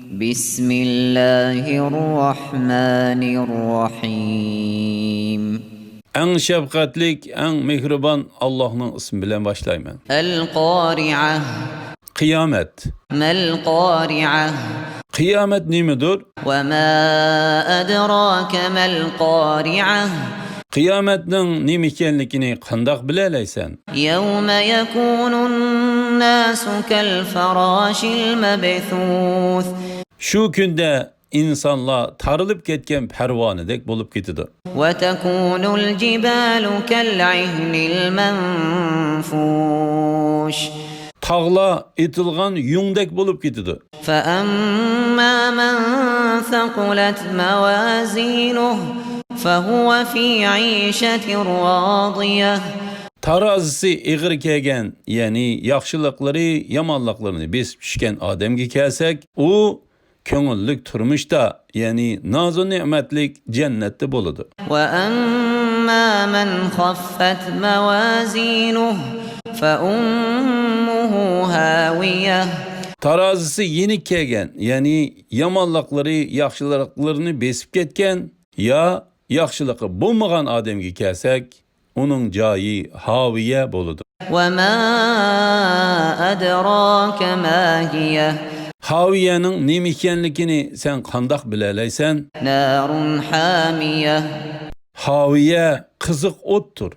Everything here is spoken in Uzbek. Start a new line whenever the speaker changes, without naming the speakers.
بسم الله الرحمن الرحيم
En şefkatlik, en mehriban Allah'ın ismi bilen başlayman.
القارعة
Kıyamet.
ما القارعة
Kıyamet nimidir?
وما أدراك ما القارعة
Kıyametnin nim ekenligini qandaq bilelaysan?
يوم يكون الناس كالفراش المبثوث
Şu günde insanlar tarılıp ketken pervanedek bolup ketidi.
وتكون الجبال كالعهن المنفوش
Tağla etilgan yungdek bolup ketidi.
فأما من ثقلت موازينه فهو في عيشة راضية
Tarazisi eğir kegen, yani yaxşılıkları, yamanlıklarını besip düşken ademge kelsek, o köngüllük turmuşta, yani nazu nimetlik cennette boludu.
وأما من خفت موازينه فأمه هاوية
Tarazisi yenik kegen, yani yamanlıkları, yaxşılıklarını besip ketken, ya yaxşılıkı bulmagan ademge kelsek, onun cayı haviye boludu.
وما أدراك ما هي
Haviyenin nim ekenligini sen qandaq bilelaysan?
نار حامية
Haviye kızık ottur.